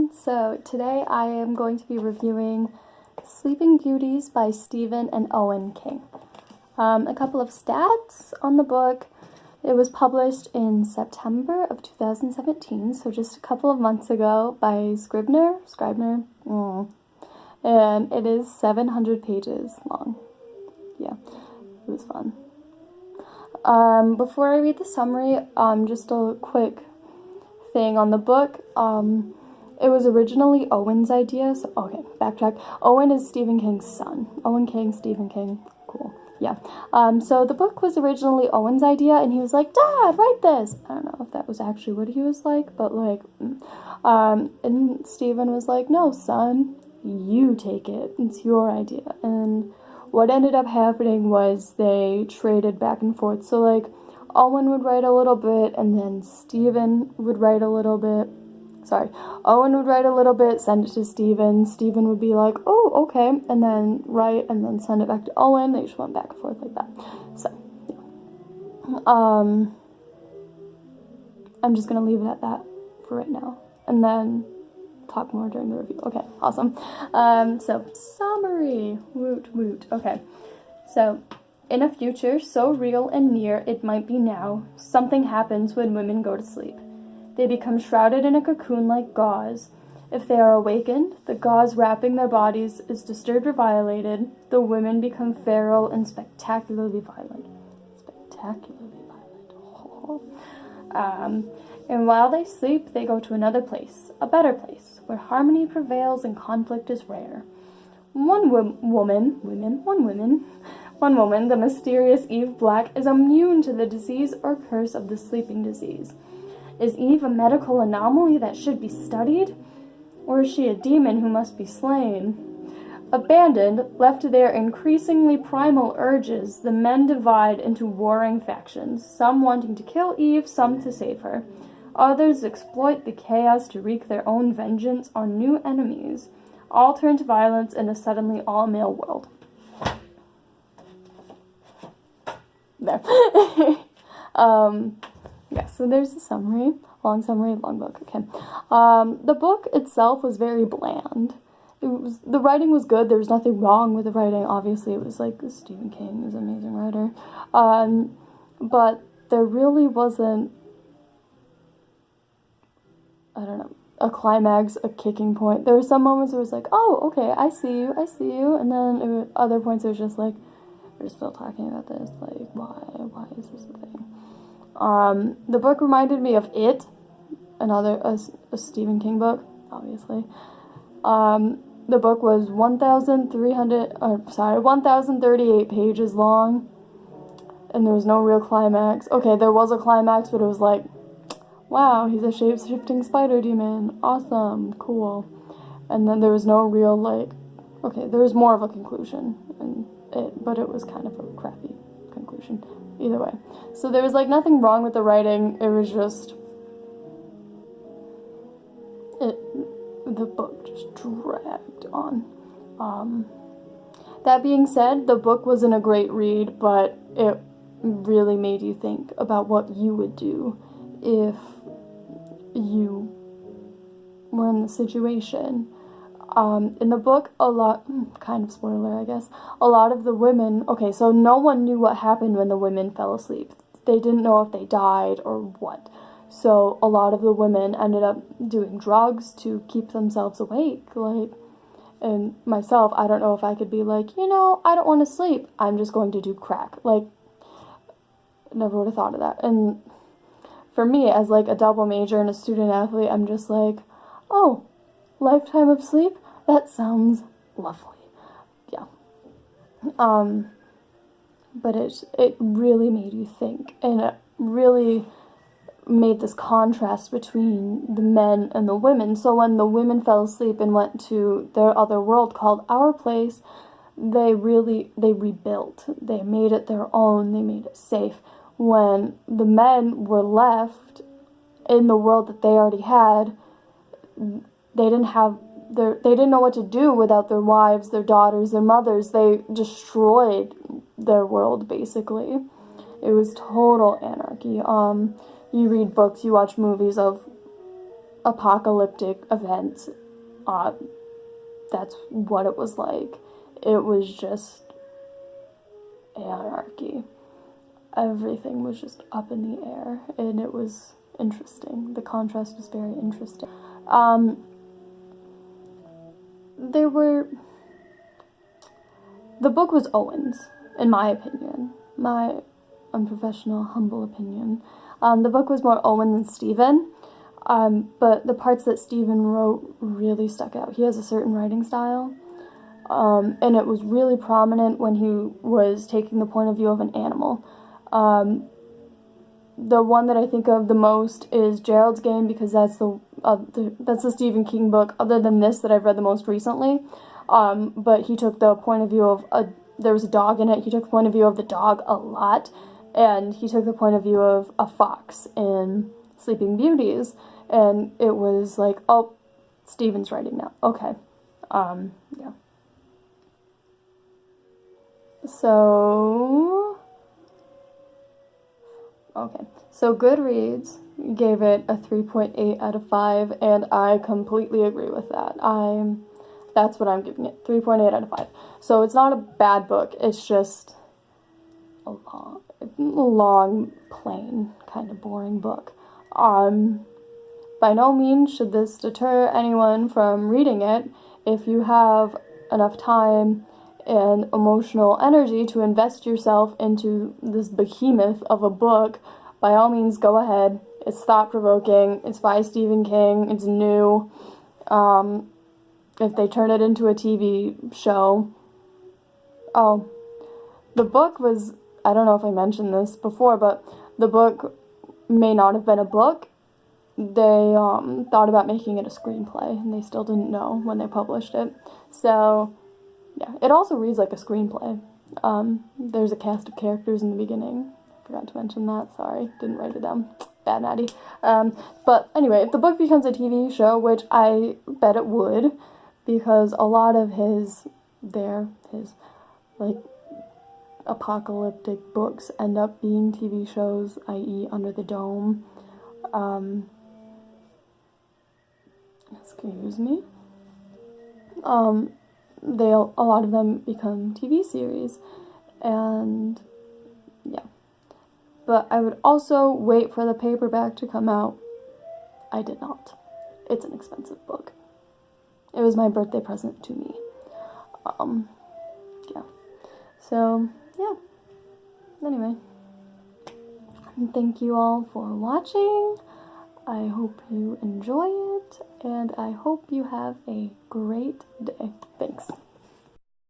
everyone! So today I am going to be reviewing Sleeping Beauties by Stephen and Owen King. A couple of stats on the book. It was published in September of 2017, so just a couple of months ago by Scribner, and it is 700 pages long. Yeah, it was fun. Before I read the summary, just a quick thing on the book. It was originally Owen's idea, so okay, backtrack. Owen is Stephen King's son. Owen King, Stephen King, cool. Yeah. So the book was originally Owen's idea, and he was like, "Dad, write this." I don't know if that was actually what he was like, but like, and Stephen was like, "No, son, you take it. It's your idea." And what ended up happening was they traded back and forth. So like, Owen would write a little bit, and then Stephen would write a little bit. Owen would write a little bit, send it to Stephen. Stephen would be like, "Oh, okay," and then write, and then send it back to Owen. They just went back and forth like that. So, yeah. I'm just gonna leave it at that for right now, and then talk more during the review. Okay, awesome. So summary. Woot woot. Okay, so in a future so real and near it might be now, something happens when women go to sleep. They become shrouded in a cocoon like gauze. If they are awakened, the gauze wrapping their bodies is disturbed or violated. The women become feral and spectacularly violent. And while they sleep, they go to another place, a better place, where harmony prevails and conflict is rare. One woman, the mysterious Eve Black, is immune to the disease or curse of the sleeping disease. Is Eve a medical anomaly that should be studied? Or is she a demon who must be slain? Abandoned, left to their increasingly primal urges, the men divide into warring factions, some wanting to kill Eve, some to save her. Others exploit the chaos to wreak their own vengeance on new enemies. All turn to violence in a suddenly all-male world. There. Yeah, so there's the summary. Long summary, long book. Okay. The book itself was very bland. The writing was good. There was nothing wrong with the writing. Obviously, it was like Stephen King is an amazing writer. But there really wasn't, I don't know, a climax, a kicking point. There were some moments where it was like, "Oh, okay, I see you," and then other points it was just like, "We're still talking about this. Like, why is this a thing?" The book reminded me of It, a Stephen King book, obviously. The book was 1,038 pages long, and there was no real climax. Okay, there was a climax, but it was like, wow, he's a shape-shifting spider demon. Awesome, cool. And then there was no real, like, okay, there was more of a conclusion in it, but it was kind of a crappy conclusion. Either way. So there was, like, nothing wrong with the writing. It was just, the book just dragged on. That being said, the book wasn't a great read, but it really made you think about what you would do if you were in the situation. In the book, kind of spoiler, I guess, a lot of the women, okay, so no one knew what happened when the women fell asleep. They didn't know if they died or what. So a lot of the women ended up doing drugs to keep themselves awake, like, and myself, I don't know if I could be like, I don't want to sleep, I'm just going to do crack. Like, never would have thought of that. And for me, as like a double major and a student athlete, I'm just like, oh, lifetime of sleep? That sounds lovely. Yeah. But it really made you think, and it really made this contrast between the men and the women. So when the women fell asleep and went to their other world called Our Place, they rebuilt. They made it their own. They made it safe. When the men were left in the world that they already had, they didn't know what to do without their wives, their daughters, their mothers. They destroyed their world, basically. It was total anarchy. You read books, you watch movies of apocalyptic events. That's what it was like. It was just anarchy. Everything was just up in the air, and it was interesting. The contrast was very interesting. The book was Owen's, in my opinion. My unprofessional, humble opinion. The book was more Owen than Stephen, but the parts that Stephen wrote really stuck out. He has a certain writing style, and it was really prominent when he was taking the point of view of an animal. The one that I think of the most is Gerald's Game, because that's the Stephen King book, other than this, that I've read the most recently. But he took the point of view of there was a dog in it. He took the point of view of the dog a lot, and he took the point of view of a fox in Sleeping Beauties, and it was like, oh, Stephen's writing now. Okay. Yeah. So Goodreads gave it a 3.8 out of 5, and I completely agree with that. That's what I'm giving it, 3.8 out of 5. So it's not a bad book, it's just a long, plain, kind of boring book. By no means should this deter anyone from reading it. If you have enough time and emotional energy to invest yourself into this behemoth of a book, by all means go ahead. It's thought-provoking, it's by Stephen King, it's new. If they turn it into a TV show. Oh, the book was, I don't know if I mentioned this before, but the book may not have been a book. They thought about making it a screenplay, and they still didn't know when they published it. So, yeah, it also reads like a screenplay. There's a cast of characters in the beginning. Forgot to mention that, sorry, didn't write it down. Bad Maddie. But anyway, if the book becomes a TV show, which I bet it would, because a lot of his like apocalyptic books end up being TV shows, i.e. Under the Dome. Excuse me. A lot of them become TV series, and yeah. But I would also wait for the paperback to come out. I did not. It's an expensive book. It was my birthday present to me. Yeah. So, yeah. Anyway. Thank you all for watching. I hope you enjoy it, and I hope you have a great